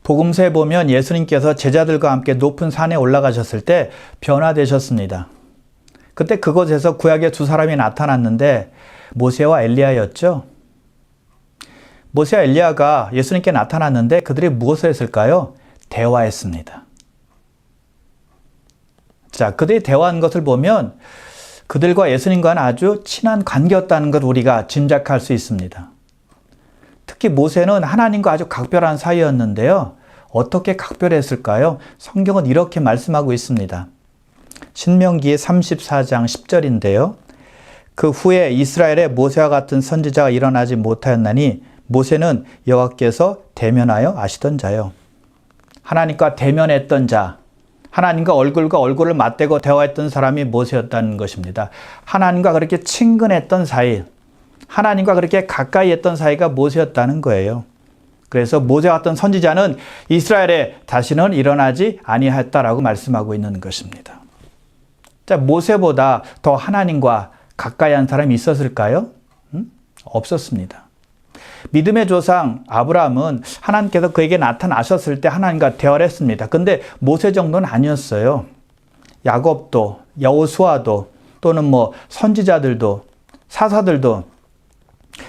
복음서에 보면 예수님께서 제자들과 함께 높은 산에 올라가셨을 때 변화되셨습니다. 그때 그곳에서 구약의 두 사람이 나타났는데 모세와 엘리야였죠. 모세와 엘리야가 예수님께 나타났는데 그들이 무엇을 했을까요? 대화했습니다. 자, 그들이 대화한 것을 보면 그들과 예수님과는 아주 친한 관계였다는 걸 우리가 짐작할 수 있습니다. 특히 모세는 하나님과 아주 각별한 사이였는데요. 어떻게 각별했을까요? 성경은 이렇게 말씀하고 있습니다. 신명기 34장 10절인데요. 그 후에 이스라엘에 모세와 같은 선지자가 일어나지 못하였나니 모세는 여호와께서 대면하여 아시던 자요. 하나님과 대면했던 자, 하나님과 얼굴과 얼굴을 맞대고 대화했던 사람이 모세였다는 것입니다. 하나님과 그렇게 친근했던 사이, 하나님과 그렇게 가까이 했던 사이가 모세였다는 거예요. 그래서 모세와 같은 선지자는 이스라엘에 다시는 일어나지 아니하였다라고 말씀하고 있는 것입니다. 자, 모세보다 더 하나님과 가까이 한 사람이 있었을까요? 없었습니다. 믿음의 조상 아브라함은 하나님께서 그에게 나타나셨을 때 하나님과 대화를 했습니다. 근데 모세 정도는 아니었어요. 야곱도, 여호수아도, 또는 선지자들도, 사사들도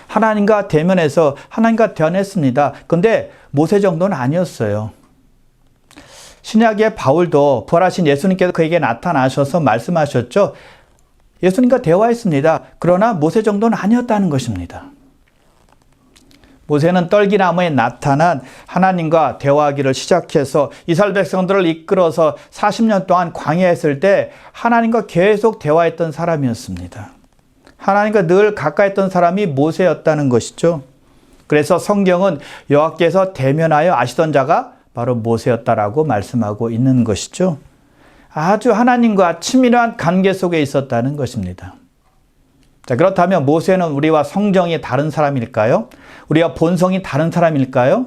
하나님과 대면해서 하나님과 대화했습니다. 근데 모세 정도는 아니었어요. 신약의 바울도 부활하신 예수님께서 그에게 나타나셔서 말씀하셨죠. 예수님과 대화했습니다. 그러나 모세 정도는 아니었다는 것입니다. 모세는 떨기나무에 나타난 하나님과 대화하기를 시작해서 이스라엘 백성들을 이끌어서 40년 동안 광야에 있을 때 하나님과 계속 대화했던 사람이었습니다. 하나님과 늘 가까이 했던 사람이 모세였다는 것이죠. 그래서 성경은 여호와께서 대면하여 아시던 자가 바로 모세였다라고 말씀하고 있는 것이죠. 아주 하나님과 친밀한 관계 속에 있었다는 것입니다. 자, 그렇다면 모세는 우리와 성정이 다른 사람일까요? 우리와 본성이 다른 사람일까요?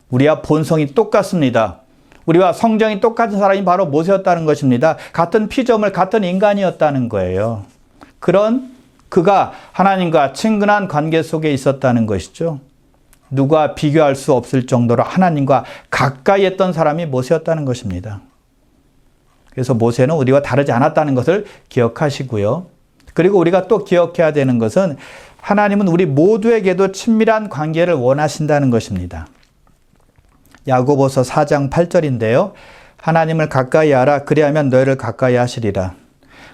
우리와 본성이 똑같습니다. 우리와 성정이 똑같은 사람이 바로 모세였다는 것입니다. 같은 피조물, 같은 인간이었다는 거예요. 그런 그가 하나님과 친근한 관계 속에 있었다는 것이죠. 누가 비교할 수 없을 정도로 하나님과 가까이 했던 사람이 모세였다는 것입니다. 그래서 모세는 우리와 다르지 않았다는 것을 기억하시고요. 그리고 우리가 또 기억해야 되는 것은 하나님은 우리 모두에게도 친밀한 관계를 원하신다는 것입니다. 야고보서 4장 8절인데요. 하나님을 가까이 하라. 그리하면 너희를 가까이 하시리라.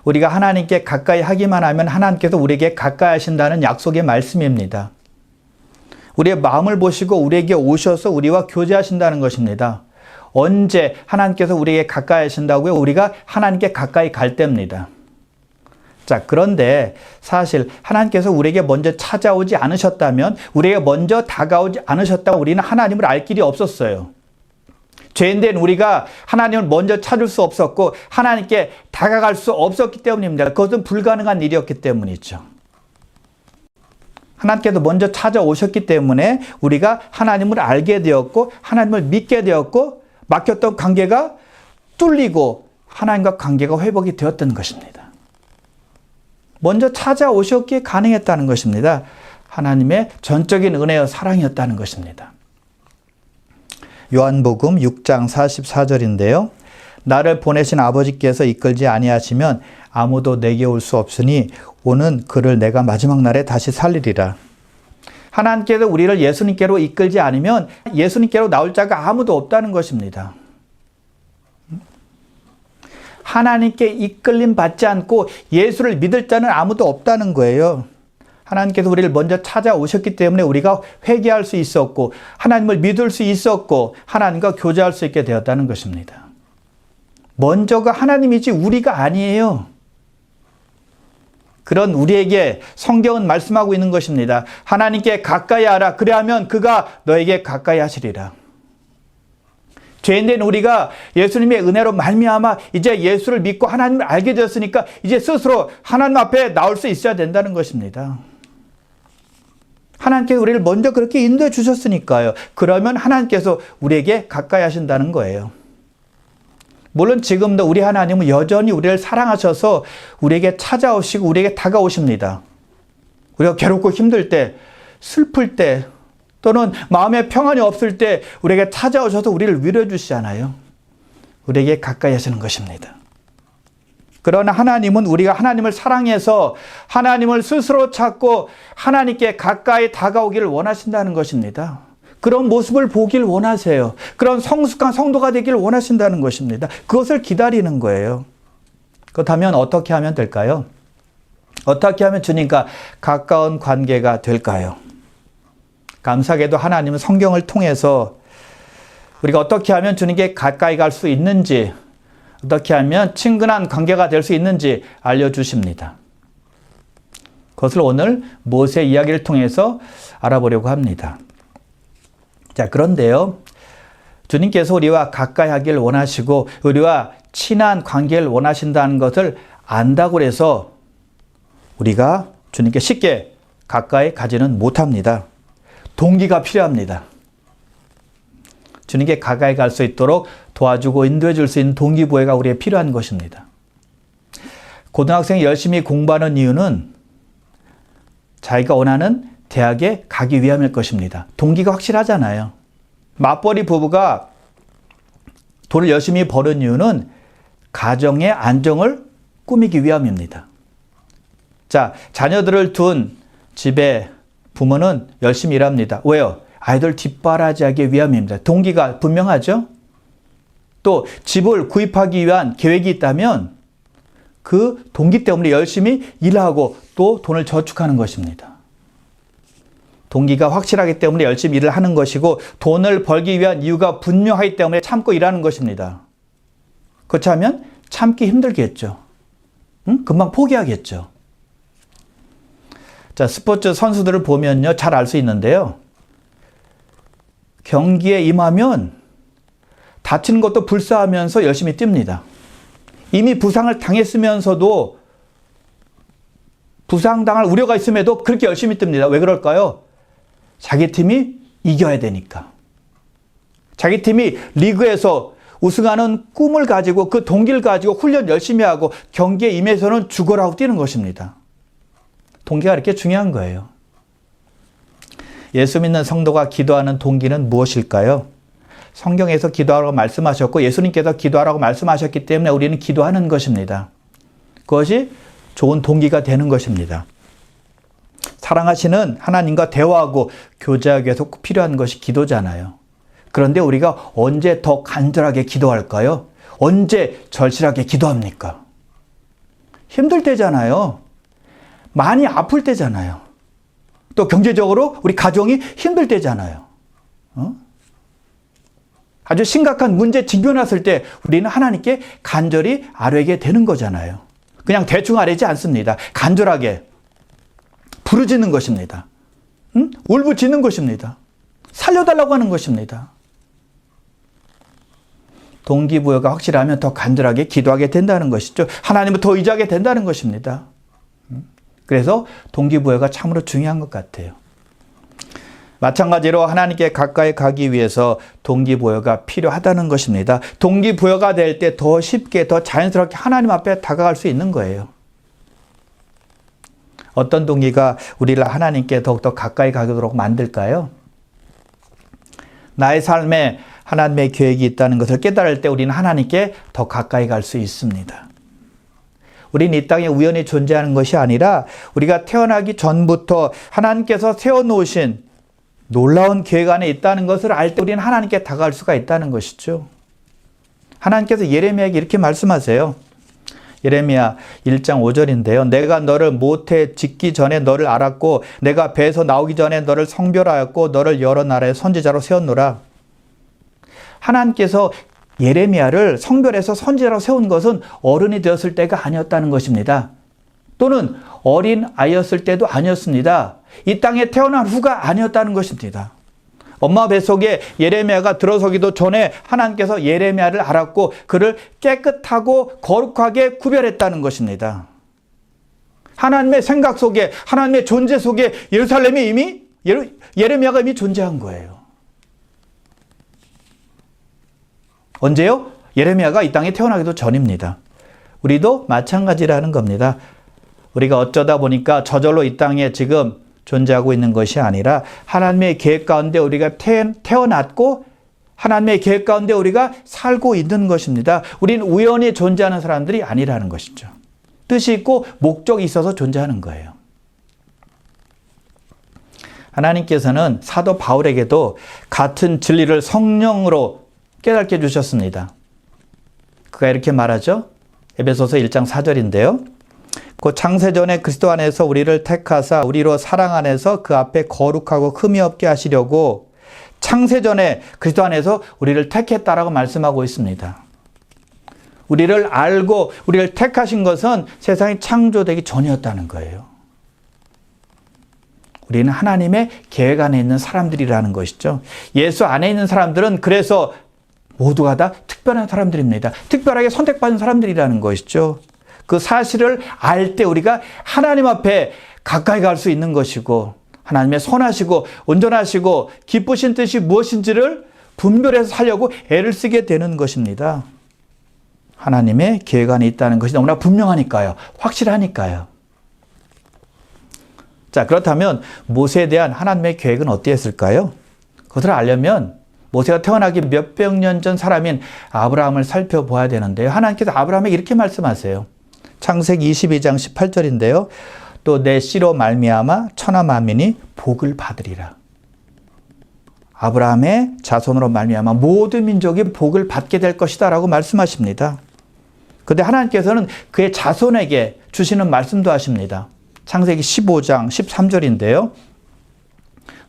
우리가 하나님께 가까이 하기만 하면 하나님께서 우리에게 가까이 하신다는 약속의 말씀입니다. 우리의 마음을 보시고 우리에게 오셔서 우리와 교제하신다는 것입니다. 언제 하나님께서 우리에게 가까이 하신다고요? 우리가 하나님께 가까이 갈 때입니다. 자, 그런데 사실 하나님께서 우리에게 먼저 찾아오지 않으셨다면, 우리에게 먼저 다가오지 않으셨다면 우리는 하나님을 알 길이 없었어요. 죄인된 우리가 하나님을 먼저 찾을 수 없었고 하나님께 다가갈 수 없었기 때문입니다. 그것은 불가능한 일이었기 때문이죠. 하나님께서 먼저 찾아오셨기 때문에 우리가 하나님을 알게 되었고 하나님을 믿게 되었고 막혔던 관계가 뚫리고 하나님과 관계가 회복이 되었던 것입니다. 먼저 찾아오셨기에 가능했다는 것입니다. 하나님의 전적인 은혜와 사랑이었다는 것입니다. 요한복음 6장 44절인데요. 나를 보내신 아버지께서 이끌지 아니하시면 아무도 내게 올 수 없으니 오는 그를 내가 마지막 날에 다시 살리리라. 하나님께서 우리를 예수님께로 이끌지 않으면 예수님께로 나올 자가 아무도 없다는 것입니다. 하나님께 이끌림 받지 않고 예수를 믿을 자는 아무도 없다는 거예요. 하나님께서 우리를 먼저 찾아오셨기 때문에 우리가 회개할 수 있었고 하나님을 믿을 수 있었고 하나님과 교제할 수 있게 되었다는 것입니다. 먼저가 하나님이지 우리가 아니에요. 그런 우리에게 성경은 말씀하고 있는 것입니다. 하나님께 가까이 하라. 그리하면 그가 너에게 가까이 하시리라. 죄인된 우리가 예수님의 은혜로 말미암아 이제 예수를 믿고 하나님을 알게 되었으니까 이제 스스로 하나님 앞에 나올 수 있어야 된다는 것입니다. 하나님께서 우리를 먼저 그렇게 인도해 주셨으니까요. 그러면 하나님께서 우리에게 가까이 하신다는 거예요. 물론 지금도 우리 하나님은 여전히 우리를 사랑하셔서 우리에게 찾아오시고 우리에게 다가오십니다. 우리가 괴롭고 힘들 때, 슬플 때, 또는 마음에 평안이 없을 때 우리에게 찾아오셔서 우리를 위로해 주시잖아요. 우리에게 가까이 하시는 것입니다. 그러나 하나님은 우리가 하나님을 사랑해서 하나님을 스스로 찾고 하나님께 가까이 다가오기를 원하신다는 것입니다. 그런 모습을 보길 원하세요. 그런 성숙한 성도가 되길 원하신다는 것입니다. 그것을 기다리는 거예요. 그렇다면 어떻게 하면 될까요? 어떻게 하면 주님과 가까운 관계가 될까요? 감사하게도 하나님은 성경을 통해서 우리가 어떻게 하면 주님께 가까이 갈 수 있는지, 어떻게 하면 친근한 관계가 될 수 있는지 알려주십니다. 그것을 오늘 모세 이야기를 통해서 알아보려고 합니다. 자, 그런데요, 주님께서 우리와 가까이 하길 원하시고 우리와 친한 관계를 원하신다는 것을 안다고 해서 우리가 주님께 쉽게 가까이 가지는 못합니다. 동기가 필요합니다. 주님께 가까이 갈 수 있도록 도와주고 인도해 줄 수 있는 동기부여가 우리에게 필요한 것입니다. 고등학생이 열심히 공부하는 이유는 자기가 원하는 대학에 가기 위함일 것입니다. 동기가 확실하잖아요. 맞벌이 부부가 돈을 열심히 버는 이유는 가정의 안정을 꾸미기 위함입니다. 자, 자녀들을 둔 집에 부모는 열심히 일합니다. 왜요? 아이들 뒷바라지하기 위함입니다. 동기가 분명하죠? 또 집을 구입하기 위한 계획이 있다면 그 동기 때문에 열심히 일하고 또 돈을 저축하는 것입니다. 동기가 확실하기 때문에 열심히 일을 하는 것이고 돈을 벌기 위한 이유가 분명하기 때문에 참고 일하는 것입니다. 그렇지 않으면 참기 힘들겠죠. 금방 포기하겠죠. 자, 스포츠 선수들을 보면요, 잘 알 수 있는데요. 경기에 임하면 다치는 것도 불사하면서 열심히 뜁니다. 이미 부상을 당했으면서도 부상당할 우려가 있음에도 그렇게 열심히 뜁니다. 왜 그럴까요? 자기 팀이 이겨야 되니까. 자기 팀이 리그에서 우승하는 꿈을 가지고 그 동기를 가지고 훈련 열심히 하고 경기에 임해서는 죽어라고 뛰는 것입니다. 동기가 이렇게 중요한 거예요. 예수 믿는 성도가 기도하는 동기는 무엇일까요? 성경에서 기도하라고 말씀하셨고 예수님께서 기도하라고 말씀하셨기 때문에 우리는 기도하는 것입니다. 그것이 좋은 동기가 되는 것입니다. 사랑하시는 하나님과 대화하고 교제하기 위해서 꼭 필요한 것이 기도잖아요. 그런데 우리가 언제 더 간절하게 기도할까요? 언제 절실하게 기도합니까? 힘들 때잖아요. 많이 아플 때잖아요. 또 경제적으로 우리 가정이 힘들 때잖아요. 아주 심각한 문제 직면이 왔을 때 우리는 하나님께 간절히 아뢰게 되는 거잖아요. 그냥 대충 아뢰지 않습니다. 간절하게 부르짖는 것입니다. 울부짖는 것입니다. 살려달라고 하는 것입니다. 동기부여가 확실하면 더 간절하게 기도하게 된다는 것이죠. 하나님을 더 의지하게 된다는 것입니다. 그래서 동기부여가 참으로 중요한 것 같아요. 마찬가지로 하나님께 가까이 가기 위해서 동기부여가 필요하다는 것입니다. 동기부여가 될 때 더 쉽게 더 자연스럽게 하나님 앞에 다가갈 수 있는 거예요. 어떤 동기가 우리를 하나님께 더욱더 가까이 가도록 만들까요? 나의 삶에 하나님의 계획이 있다는 것을 깨달을 때 우리는 하나님께 더 가까이 갈 수 있습니다. 우리는 이 땅에 우연히 존재하는 것이 아니라 우리가 태어나기 전부터 하나님께서 세워놓으신 놀라운 계획 안에 있다는 것을 알 때 우리는 하나님께 다가갈 수가 있다는 것이죠. 하나님께서 예레미야에게 이렇게 말씀하세요. 예레미야 1장 5절인데요. 내가 너를 모태 짓기 전에 너를 알았고 내가 배에서 나오기 전에 너를 성별하였고 너를 여러 나라의 선지자로 세웠노라. 하나님께서 예레미야를 성별해서 선지자로 세운 것은 어른이 되었을 때가 아니었다는 것입니다. 또는 어린 아이였을 때도 아니었습니다. 이 땅에 태어난 후가 아니었다는 것입니다. 엄마 뱃속에 예레미야가 들어서기도 전에 하나님께서 예레미야를 알았고 그를 깨끗하고 거룩하게 구별했다는 것입니다. 하나님의 생각 속에 하나님의 존재 속에 예루살렘이 이미 예레미야가 이미 존재한 거예요. 언제요? 예레미야가 이 땅에 태어나기도 전입니다. 우리도 마찬가지라는 겁니다. 우리가 어쩌다 보니까 저절로 이 땅에 지금 존재하고 있는 것이 아니라 하나님의 계획 가운데 우리가 태어났고 하나님의 계획 가운데 우리가 살고 있는 것입니다. 우리는 우연히 존재하는 사람들이 아니라는 것이죠. 뜻이 있고 목적이 있어서 존재하는 거예요. 하나님께서는 사도 바울에게도 같은 진리를 성령으로 깨닫게 해주셨습니다. 그가 이렇게 말하죠. 에베소서 1장 4절인데요. 곧 창세전에 그리스도 안에서 우리를 택하사 우리로 사랑 안에서 그 앞에 거룩하고 흠이 없게 하시려고 창세전에 그리스도 안에서 우리를 택했다라고 말씀하고 있습니다. 우리를 알고 우리를 택하신 것은 세상이 창조되기 전이었다는 거예요. 우리는 하나님의 계획 안에 있는 사람들이라는 것이죠. 예수 안에 있는 사람들은 그래서 모두가 다 특별한 사람들입니다. 특별하게 선택받은 사람들이라는 것이죠. 그 사실을 알 때 우리가 하나님 앞에 가까이 갈 수 있는 것이고 하나님의 선하시고 온전하시고 기쁘신 뜻이 무엇인지를 분별해서 살려고 애를 쓰게 되는 것입니다. 하나님의 계획 안에 있다는 것이 너무나 분명하니까요. 확실하니까요. 자, 그렇다면 모세에 대한 하나님의 계획은 어땠을까요? 그것을 알려면 모세가 태어나기 몇백 년 전 사람인 아브라함을 살펴봐야 되는데요. 하나님께서 아브라함에게 이렇게 말씀하세요. 창세기 22장 18절인데요. 또 내 씨로 말미암아 천하 만민이 복을 받으리라. 아브라함의 자손으로 말미암아 모든 민족이 복을 받게 될 것이다 라고 말씀하십니다. 그런데 하나님께서는 그의 자손에게 주시는 말씀도 하십니다. 창세기 15장 13절인데요.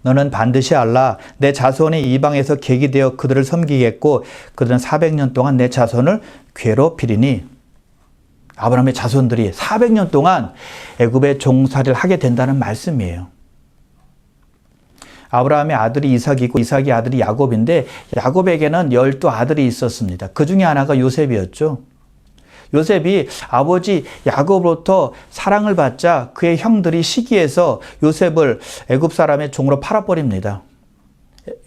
너는 반드시 알라. 내 자손이 이방에서 객이 되어 그들을 섬기겠고 그들은 400년 동안 내 자손을 괴롭히리니. 아브라함의 자손들이 400년 동안 애굽의 종살이를 하게 된다는 말씀이에요. 아브라함의 아들이 이삭이고 이삭의 아들이 야곱인데 야곱에게는 12아들이 있었습니다. 그 중에 하나가 요셉이었죠. 요셉이 아버지 야곱으로부터 사랑을 받자 그의 형들이 시기해서 요셉을 애굽 사람의 종으로 팔아버립니다.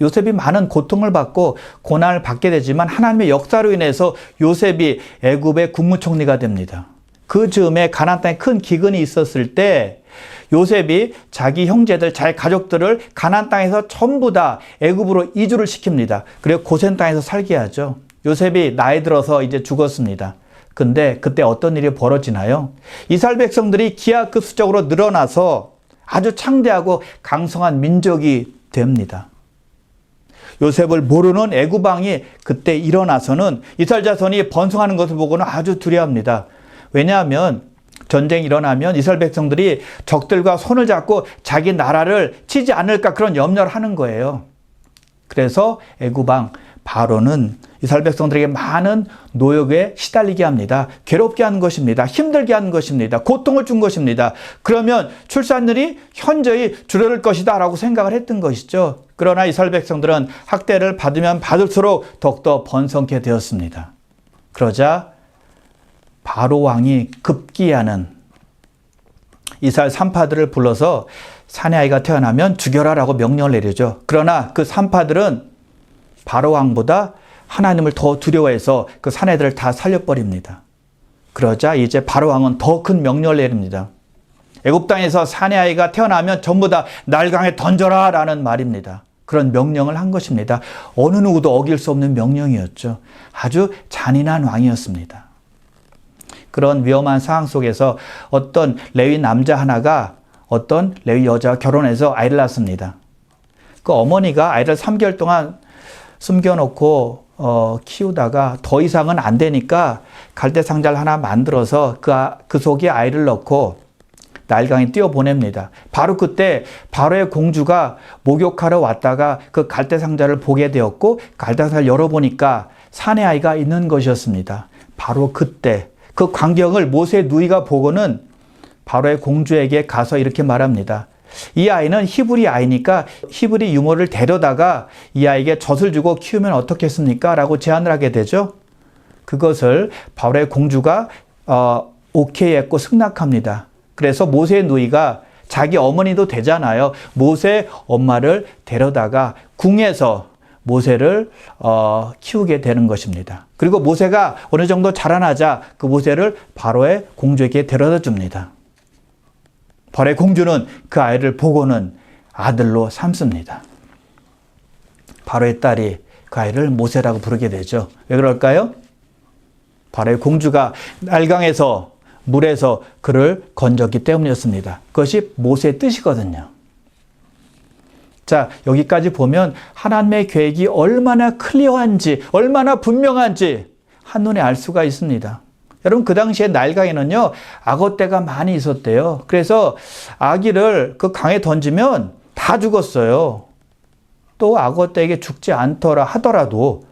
요셉이 많은 고통을 받고 고난을 받게 되지만 하나님의 역사로 인해서 요셉이 애굽의 국무총리가 됩니다. 그 즈음에 가나안 땅에 큰 기근이 있었을 때 요셉이 자기 형제들, 자기 가족들을 가나안 땅에서 전부 다 애굽으로 이주를 시킵니다. 그리고 고센 땅에서 살게 하죠. 요셉이 나이 들어서 이제 죽었습니다. 근데 그때 어떤 일이 벌어지나요? 이스라엘 백성들이 기하급수적으로 늘어나서 아주 창대하고 강성한 민족이 됩니다. 요셉을 모르는 애굽 왕이 그때 일어나서는 이스라엘 자손이 번성하는 것을 보고는 아주 두려워합니다. 왜냐하면 전쟁이 일어나면 이스라엘 백성들이 적들과 손을 잡고 자기 나라를 치지 않을까 그런 염려를 하는 거예요. 그래서 애굽 왕 바로는 이스라엘 백성들에게 많은 노역에 시달리게 합니다. 괴롭게 하는 것입니다. 힘들게 하는 것입니다. 고통을 준 것입니다. 그러면 출산율이 현저히 줄어들 것이다 라고 생각을 했던 것이죠. 그러나 이스라엘 백성들은 학대를 받으면 받을수록 더욱더 번성케 되었습니다. 그러자 바로 왕이 급기야는 이스라엘 산파들을 불러서 사내아이가 태어나면 죽여라 라고 명령을 내리죠. 그러나 그 산파들은 바로 왕보다 하나님을 더 두려워해서 그 사내들을 다 살려버립니다. 그러자 이제 바로 왕은 더 큰 명령을 내립니다. 애굽 땅에서 사내아이가 태어나면 전부 다 날강에 던져라 라는 말입니다. 그런 명령을 한 것입니다. 어느 누구도 어길 수 없는 명령이었죠. 아주 잔인한 왕이었습니다. 그런 위험한 상황 속에서 어떤 레위 남자 하나가 어떤 레위 여자와 결혼해서 아이를 낳습니다. 그 어머니가 아이를 3개월 동안 숨겨놓고 키우다가 더 이상은 안 되니까 갈대 상자를 하나 만들어서 그 속에 아이를 넣고 나일강에 띄워보냅니다. 바로 그때 바로의 공주가 목욕하러 왔다가 그 갈대 상자를 보게 되었고 갈대 상자를 열어보니까 사내 아이가 있는 것이었습니다. 바로 그때 그 광경을 모세의 누이가 보고는 바로의 공주에게 가서 이렇게 말합니다. 이 아이는 히브리 아이니까 히브리 유모를 데려다가 이 아이에게 젖을 주고 키우면 어떻겠습니까? 라고 제안을 하게 되죠. 그것을 바로의 공주가 오케이 했고 승낙합니다. 그래서 모세의 누이가 자기 어머니도 되잖아요. 모세 엄마를 데려다가 궁에서 모세를 키우게 되는 것입니다. 그리고 모세가 어느 정도 자라나자 그 모세를 바로의 공주에게 데려다 줍니다. 바로의 공주는 그 아이를 보고는 아들로 삼습니다. 바로의 딸이 그 아이를 모세라고 부르게 되죠. 왜 그럴까요? 바로의 공주가 날강에서 물에서 그를 건졌기 때문이었습니다. 그것이 모세의 뜻이거든요. 자, 여기까지 보면 하나님의 계획이 얼마나 클리어한지, 얼마나 분명한지 한눈에 알 수가 있습니다. 여러분, 그 당시에 날강에는요, 악어떼가 많이 있었대요. 그래서 아기를 그 강에 던지면 다 죽었어요. 또 악어떼에게 죽지 않더라 하더라도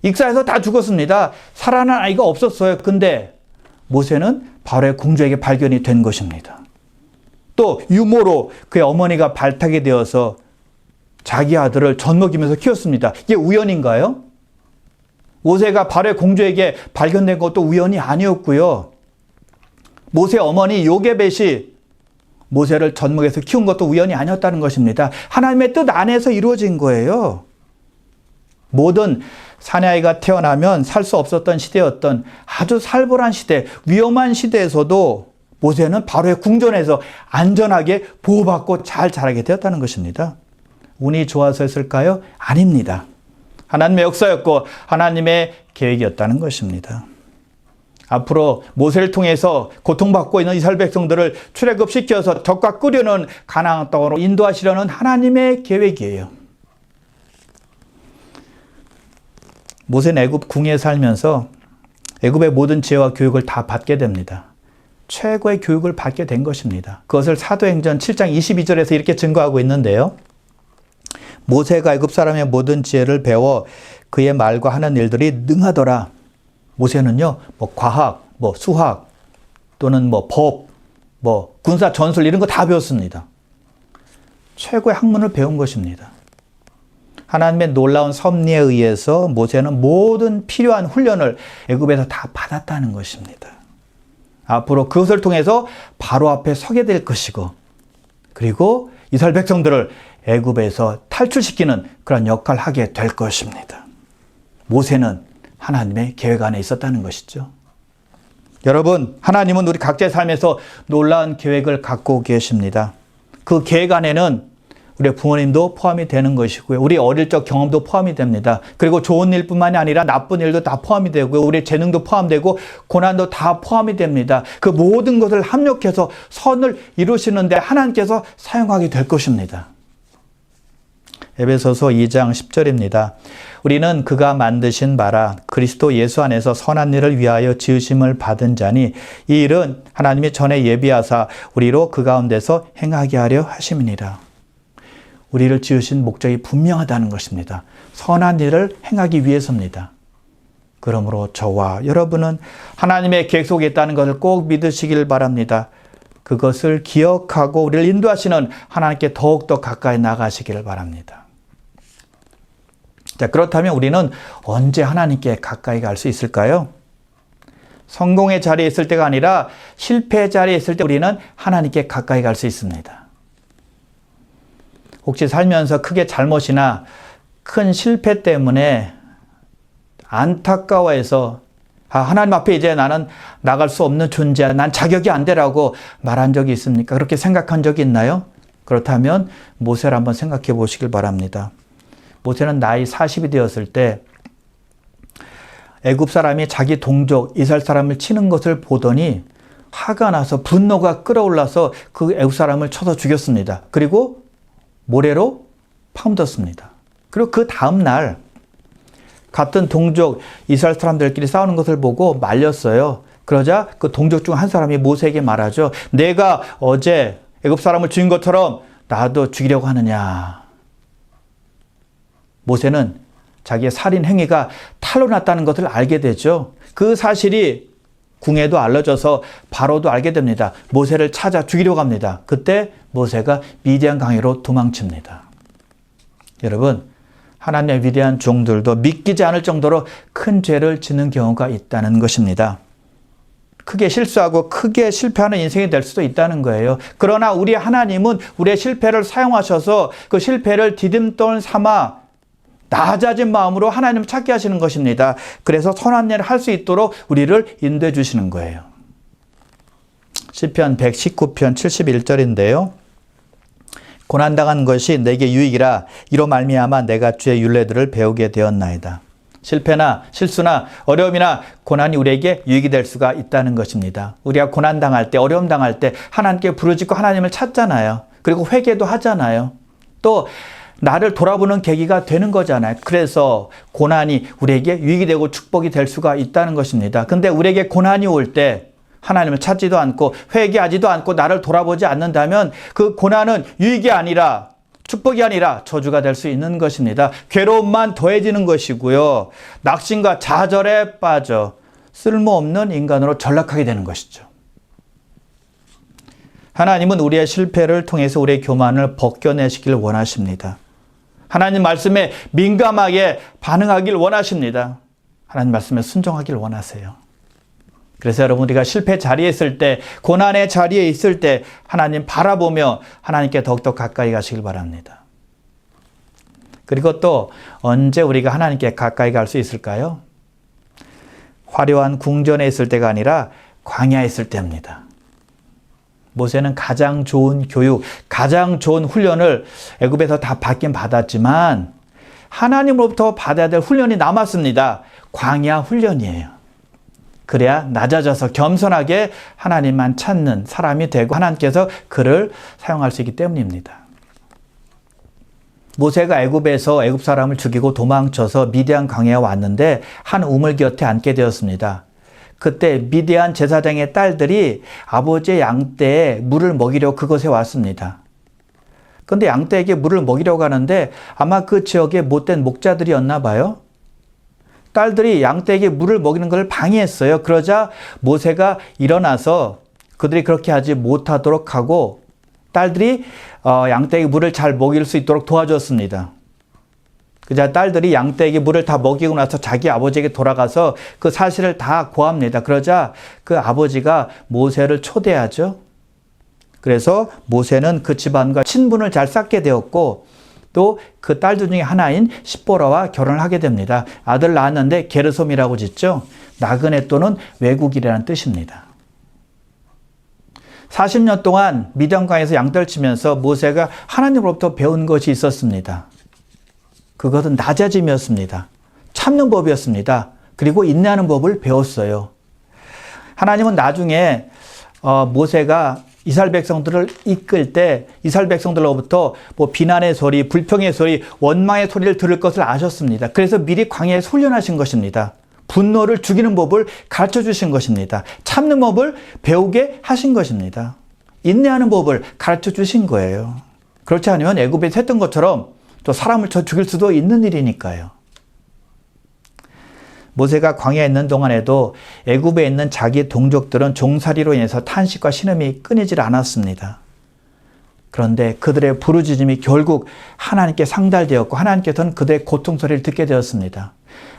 익사해서 다 죽었습니다. 살아난 아이가 없었어요. 근데 모세는 바로의 공주에게 발견이 된 것입니다. 또 유모로 그의 어머니가 발탁이 되어서 자기 아들을 젖먹이면서 키웠습니다. 이게 우연인가요? 모세가 바로의 공주에게 발견된 것도 우연이 아니었고요. 모세 어머니 요게벳이 모세를 젖먹여서 키운 것도 우연이 아니었다는 것입니다. 하나님의 뜻 안에서 이루어진 거예요. 모든 사내아이가 태어나면 살 수 없었던 시대였던 아주 살벌한 시대, 위험한 시대에서도 모세는 바로의 궁전에서 안전하게 보호받고 잘 자라게 되었다는 것입니다. 운이 좋아서였을까요? 아닙니다. 하나님의 역사였고 하나님의 계획이었다는 것입니다. 앞으로 모세를 통해서 고통받고 있는 이스라엘 백성들을 출애굽시켜서 덕과 끓여는 가나안 땅으로 인도하시려는 하나님의 계획이에요. 모세는 애굽 궁에 살면서 애굽의 모든 지혜와 교육을 다 받게 됩니다. 최고의 교육을 받게 된 것입니다. 그것을 사도행전 7장 22절에서 이렇게 증거하고 있는데요. 모세가 애굽 사람의 모든 지혜를 배워 그의 말과 하는 일들이 능하더라. 모세는요, 과학, 수학, 또는 법, 군사 전술 이런 거 다 배웠습니다. 최고의 학문을 배운 것입니다. 하나님의 놀라운 섭리에 의해서 모세는 모든 필요한 훈련을 애굽에서 다 받았다는 것입니다. 앞으로 그것을 통해서 바로 앞에 서게 될 것이고, 그리고 이스라엘 백성들을 애굽에서 탈출시키는 그런 역할을 하게 될 것입니다. 모세는 하나님의 계획 안에 있었다는 것이죠. 여러분, 하나님은 우리 각자의 삶에서 놀라운 계획을 갖고 계십니다. 그 계획 안에는 우리 부모님도 포함이 되는 것이고요. 우리 어릴 적 경험도 포함이 됩니다. 그리고 좋은 일뿐만이 아니라 나쁜 일도 다 포함이 되고요. 우리 재능도 포함되고 고난도 다 포함이 됩니다. 그 모든 것을 합력해서 선을 이루시는데 하나님께서 사용하게 될 것입니다. 에베소서 2장 10절입니다. 우리는 그가 만드신 바라 그리스도 예수 안에서 선한 일을 위하여 지으심을 받은 자니 이 일은 하나님이 전에 예비하사 우리로 그 가운데서 행하게 하려 하심이니라. 우리를 지으신 목적이 분명하다는 것입니다. 선한 일을 행하기 위해서입니다. 그러므로 저와 여러분은 하나님의 계획 속에 있다는 것을 꼭 믿으시길 바랍니다. 그것을 기억하고 우리를 인도하시는 하나님께 더욱더 가까이 나가시기를 바랍니다. 자, 그렇다면 우리는 언제 하나님께 가까이 갈 수 있을까요? 성공의 자리에 있을 때가 아니라 실패의 자리에 있을 때 우리는 하나님께 가까이 갈 수 있습니다. 혹시 살면서 크게 잘못이나 큰 실패 때문에 안타까워해서 하나님 앞에 이제 나는 나갈 수 없는 존재야. 난 자격이 안 되라고 말한 적이 있습니까? 그렇게 생각한 적이 있나요? 그렇다면 모세를 한번 생각해 보시길 바랍니다. 모세는 나이 40이 되었을 때 애굽 사람이 자기 동족 이스라엘 사람을 치는 것을 보더니 화가 나서 분노가 끌어올라서 그 애굽 사람을 쳐서 죽였습니다. 그리고 모래로 파묻었습니다. 그리고 그 다음 날 같은 동족 이스라엘 사람들끼리 싸우는 것을 보고 말렸어요. 그러자 그 동족 중 한 사람이 모세에게 말하죠. 내가 어제 애굽 사람을 죽인 것처럼 나도 죽이려고 하느냐. 모세는 자기의 살인 행위가 탈로 났다는 것을 알게 되죠. 그 사실이 궁에도 알려져서 바로도 알게 됩니다. 모세를 찾아 죽이려고 합니다. 그때 모세가 미디안 강으로 도망칩니다. 여러분, 하나님의 위대한 종들도 믿기지 않을 정도로 큰 죄를 짓는 경우가 있다는 것입니다. 크게 실수하고 크게 실패하는 인생이 될 수도 있다는 거예요. 그러나 우리 하나님은 우리의 실패를 사용하셔서 그 실패를 디딤돌 삼아 낮아진 마음으로 하나님을 찾게 하시는 것입니다. 그래서 선한 일을 할 수 있도록 우리를 인도해 주시는 거예요. 시편 119편 71절인데요. 고난당한 것이 내게 유익이라 이로 말미암아 내가 주의 율례들을 배우게 되었나이다. 실패나 실수나 어려움이나 고난이 우리에게 유익이 될 수가 있다는 것입니다. 우리가 고난당할 때, 어려움 당할 때 하나님께 부르짖고 하나님을 찾잖아요. 그리고 회개도 하잖아요. 또 나를 돌아보는 계기가 되는 거잖아요. 그래서 고난이 우리에게 유익이 되고 축복이 될 수가 있다는 것입니다. 근데 우리에게 고난이 올 때 하나님을 찾지도 않고 회개하지도 않고 나를 돌아보지 않는다면 그 고난은 유익이 아니라 축복이 아니라 저주가 될 수 있는 것입니다. 괴로움만 더해지는 것이고요. 낙심과 좌절에 빠져 쓸모없는 인간으로 전락하게 되는 것이죠. 하나님은 우리의 실패를 통해서 우리의 교만을 벗겨내시길 원하십니다. 하나님 말씀에 민감하게 반응하길 원하십니다. 하나님 말씀에 순종하길 원하세요. 그래서 여러분 우리가 실패 자리에 있을 때, 고난의 자리에 있을 때 하나님 바라보며 하나님께 더욱더 가까이 가시길 바랍니다. 그리고 또 언제 우리가 하나님께 가까이 갈 수 있을까요? 화려한 궁전에 있을 때가 아니라 광야에 있을 때입니다. 모세는 가장 좋은 교육, 가장 좋은 훈련을 애굽에서 다 받긴 받았지만 하나님으로부터 받아야 될 훈련이 남았습니다. 광야 훈련이에요. 그래야 낮아져서 겸손하게 하나님만 찾는 사람이 되고 하나님께서 그를 사용할 수 있기 때문입니다. 모세가 애굽에서 애굽 사람을 죽이고 도망쳐서 미디안 광야에 왔는데 한 우물 곁에 앉게 되었습니다. 그때 미디안 제사장의 딸들이 아버지의 양떼에 물을 먹이려 그곳에 왔습니다. 그런데 양떼에게 물을 먹이려고 하는데 아마 그 지역에 못된 목자들이었나 봐요. 딸들이 양떼에게 물을 먹이는 걸 방해했어요. 그러자 모세가 일어나서 그들이 그렇게 하지 못하도록 하고 딸들이 양떼에게 물을 잘 먹일 수 있도록 도와줬습니다. 그자 딸들이 양떼에게 물을 다 먹이고 나서 자기 아버지에게 돌아가서 그 사실을 다 고합니다. 그러자 그 아버지가 모세를 초대하죠. 그래서 모세는 그 집안과 친분을 잘 쌓게 되었고 또 그 딸들 중에 하나인 십보라와 결혼을 하게 됩니다. 아들 낳았는데 게르솜이라고 짓죠. 나그네 또는 외국이라는 뜻입니다. 40년 동안 미디안강에서 양떼를 치면서 모세가 하나님으로부터 배운 것이 있었습니다. 그것은 낮아짐이었습니다. 참는 법이었습니다. 그리고 인내하는 법을 배웠어요. 하나님은 나중에 모세가 이스라엘 백성들을 이끌 때 이스라엘 백성들로부터 비난의 소리, 불평의 소리, 원망의 소리를 들을 것을 아셨습니다. 그래서 미리 광야에 훈련하신 것입니다. 분노를 죽이는 법을 가르쳐 주신 것입니다. 참는 법을 배우게 하신 것입니다. 인내하는 법을 가르쳐 주신 거예요. 그렇지 않으면 애굽에서 했던 것처럼 또 사람을 쳐 죽일 수도 있는 일이니까요. 모세가 광야에 있는 동안에도 애굽에 있는 자기 동족들은 종살이로 인해서 탄식과 신음이 끊이질 않았습니다. 그런데 그들의 부르짖음이 결국 하나님께 상달되었고 하나님께서는 그들의 고통 소리를 듣게 되었습니다.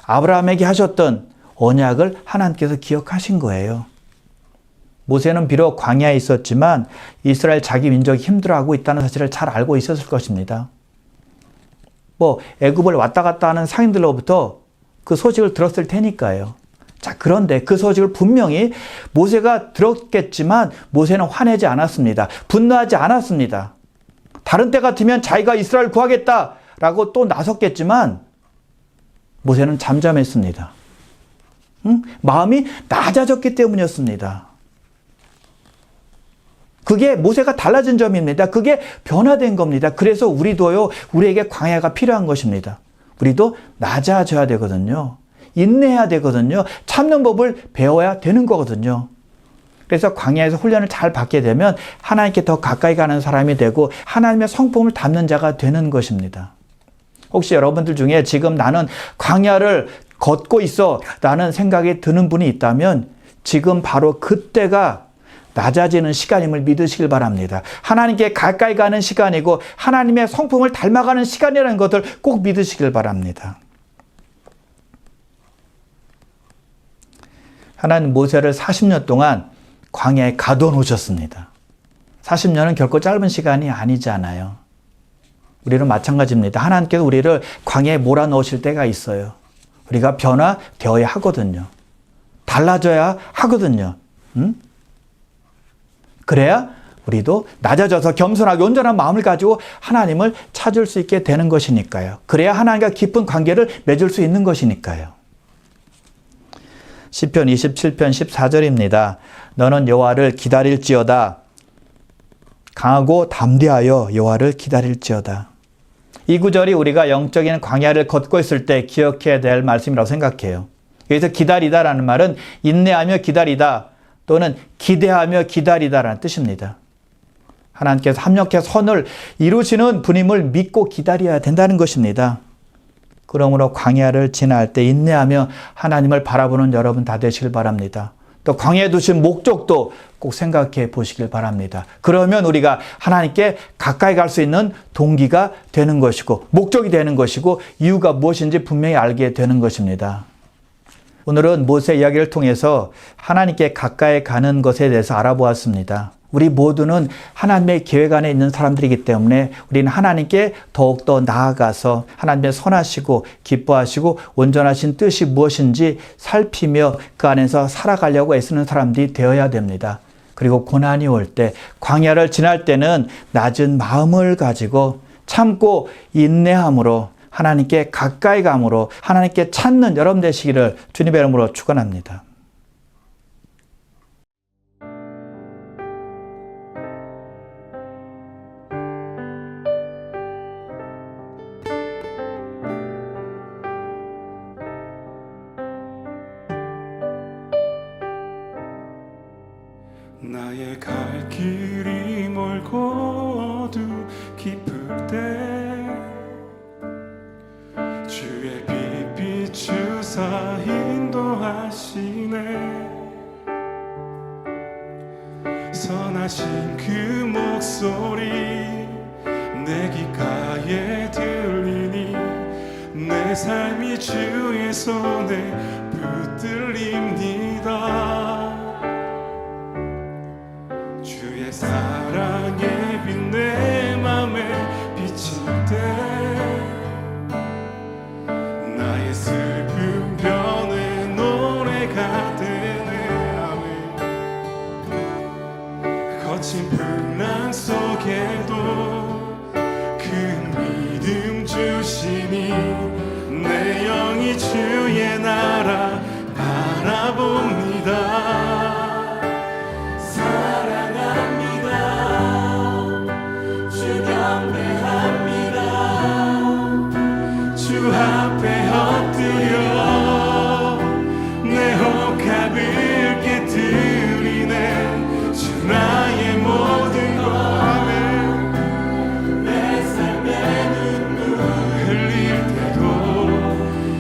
아브라함에게 하셨던 언약을 하나님께서 기억하신 거예요. 모세는 비록 광야에 있었지만 이스라엘 자기 민족이 힘들어하고 있다는 사실을 잘 알고 있었을 것입니다. 애굽을 왔다 갔다 하는 상인들로부터 그 소식을 들었을 테니까요. 자, 그런데 그 소식을 분명히 모세가 들었겠지만 모세는 화내지 않았습니다. 분노하지 않았습니다. 다른 때 같으면 자기가 이스라엘을 구하겠다라고 또 나섰겠지만 모세는 잠잠했습니다. 마음이 낮아졌기 때문이었습니다. 그게 모세가 달라진 점입니다. 그게 변화된 겁니다. 그래서 우리도요, 우리에게 광야가 필요한 것입니다. 우리도 낮아져야 되거든요. 인내해야 되거든요. 참는 법을 배워야 되는 거거든요. 그래서 광야에서 훈련을 잘 받게 되면 하나님께 더 가까이 가는 사람이 되고 하나님의 성품을 담는 자가 되는 것입니다. 혹시 여러분들 중에 지금 나는 광야를 걷고 있어 라는 생각이 드는 분이 있다면 지금 바로 그때가 낮아지는 시간임을 믿으시길 바랍니다. 하나님께 가까이 가는 시간이고 하나님의 성품을 닮아가는 시간이라는 것을 꼭 믿으시길 바랍니다. 하나님 모세를 40년 동안 광야에 가둬놓으셨습니다. 40년은 결코 짧은 시간이 아니잖아요. 우리는 마찬가지입니다. 하나님께서 우리를 광야에 몰아넣으실 때가 있어요. 우리가 변화되어야 하거든요. 달라져야 하거든요. 그래야 우리도 낮아져서 겸손하게 온전한 마음을 가지고 하나님을 찾을 수 있게 되는 것이니까요. 그래야 하나님과 깊은 관계를 맺을 수 있는 것이니까요. 시편 27편 14절입니다. 너는 여호와를 기다릴지어다. 강하고 담대하여 여호와를 기다릴지어다. 이 구절이 우리가 영적인 광야를 걷고 있을 때 기억해야 될 말씀이라고 생각해요. 여기서 기다리다라는 말은 인내하며 기다리다 또는 기대하며 기다리다라는 뜻입니다. 하나님께서 합력해 선을 이루시는 분임을 믿고 기다려야 된다는 것입니다. 그러므로 광야를 지날 때 인내하며 하나님을 바라보는 여러분 다 되시길 바랍니다. 또 광야에 두신 목적도 꼭 생각해 보시길 바랍니다. 그러면 우리가 하나님께 가까이 갈 수 있는 동기가 되는 것이고 목적이 되는 것이고 이유가 무엇인지 분명히 알게 되는 것입니다. 오늘은 모세 이야기를 통해서 하나님께 가까이 가는 것에 대해서 알아보았습니다. 우리 모두는 하나님의 계획 안에 있는 사람들이기 때문에 우리는 하나님께 더욱더 나아가서 하나님의 선하시고 기뻐하시고 온전하신 뜻이 무엇인지 살피며 그 안에서 살아가려고 애쓰는 사람들이 되어야 됩니다. 그리고 고난이 올 때, 광야를 지날 때는 낮은 마음을 가지고 참고 인내함으로 하나님께 가까이 감으로 하나님께 찾는 여러분 되시기를 주님의 이름으로 축원합니다. 나의 갈 길이 멀고 어두 깊을 때 주의 빛 비추사 인도하시네. 선하신 그 목소리 내 귓가에 들리니 내 삶이 주의 손에 붙들립니다. 주의 사랑의 빛 내 맘에 비칠 때 나의 슬픈 변에 노래가 되네. 아멘. 거친 풍랑 속에도 그 믿음 주시니 내 영이 주의 나라 바라봅니다. 주 앞에 엎드려 내 호흡 가볍게 드리네. 주 나의 모든 것 내 삶의 눈물 흘릴 때도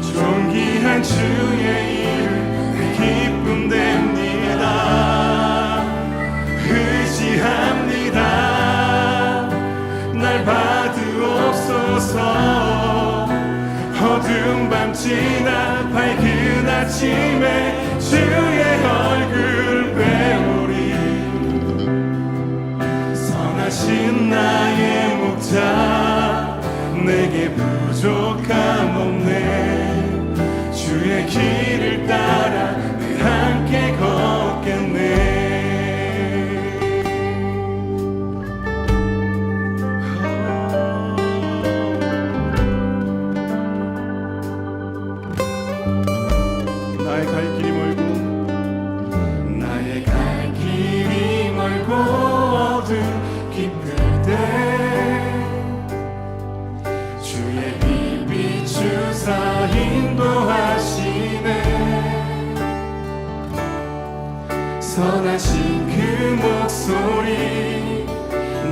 존귀한 주의 이름 내 기쁨 됩니다. 의지합니다. 날 받으옵소서. 어두운 밤 지나 밝은 아침에 주의 얼굴 배우리. 선하신 나의 목자 내게 부족함 없네. 주의 길을 따라 늘 함께 걷겠네. 선하신 그 목소리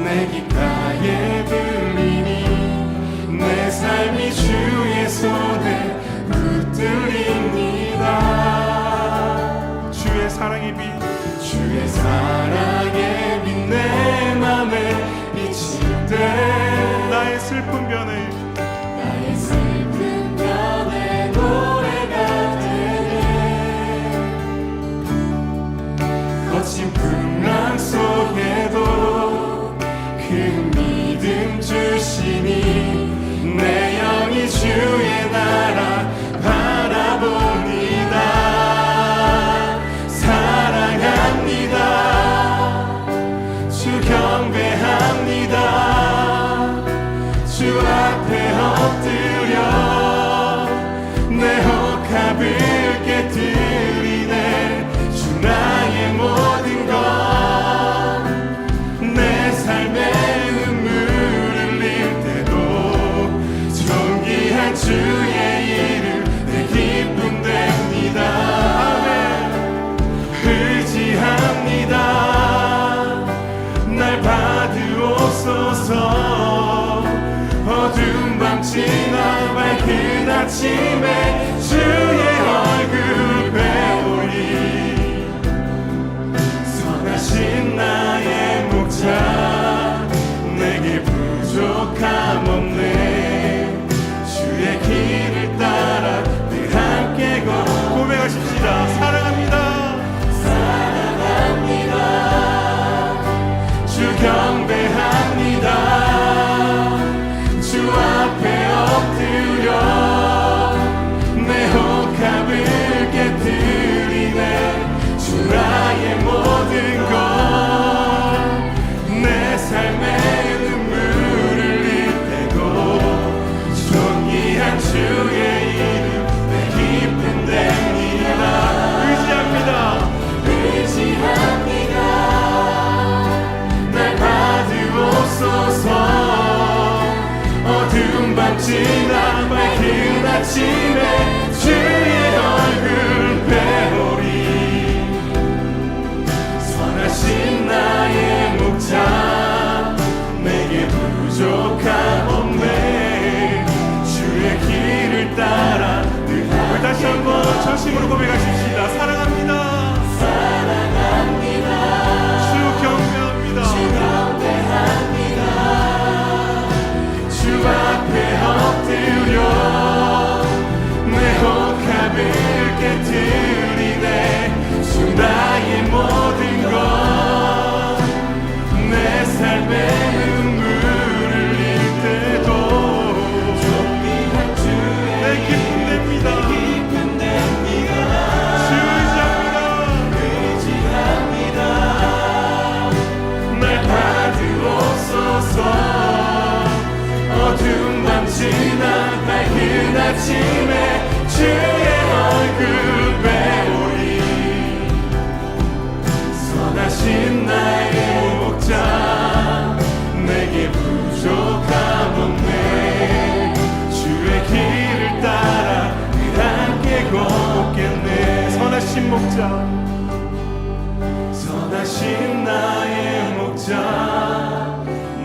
내 귓가에 들리니 내 삶이 주의 손에 붙들립니다. 주의 사랑의 빛 주의 사랑의 빛 내 맘에 비칠 때 나의 슬픈 변에 노래가 되네. 거친 풍랑 속에도 그 믿음 주시니 내 영이 주의 나라 바라봅니다. 사랑합니다. 아침에 주의 얼굴 배우리 선하신 나의 목자 내게 부족함 없네 주의 길을 따라 늘 함께 고백하십시다. 사랑합니다. 사랑합니다. 주 경배합니다. 주 앞에 엎드려 내 혹합을 깨뜨리네 주 나의 모든 것 내 삶의 눈물을 흘리고 존귀한 주의 이름 내 기쁨 됩니다. 의지합니다. 의지합니다. 날 받으옵소서 어두운 밤 지나 밝은 아침에 주의 얼굴 배우리 선하신 나의 목자 내게 부족함 없네 주의 길을 따라 늘 다시 한번 전심으로 고백하십시다. 사랑합니다. 사랑합니다. 주 경배합니다. 주 경배합니다. 주 앞에 엎드려 내 혹합을 깨뜨리네 주 나의 모든 것 내 삶의 눈물을 흘릴 때도 존귀한 주의 내 기쁨 됩니다. 주 의지합니다. 날 받으옵소서 어두운 밤 지나 밝은 아침에 주의 얼굴 배우리 선하신 나의 목자 내게 부족함 없네 주의 길을 따라 늘 함께 걷겠네 선하신 목자 선하신 나의 목자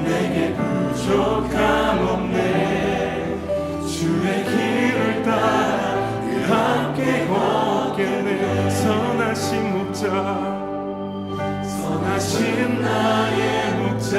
내게 부족함 없네 주의 길을 따라 늘 함께 걷겠네 선하신 목자 선하신 나의 목자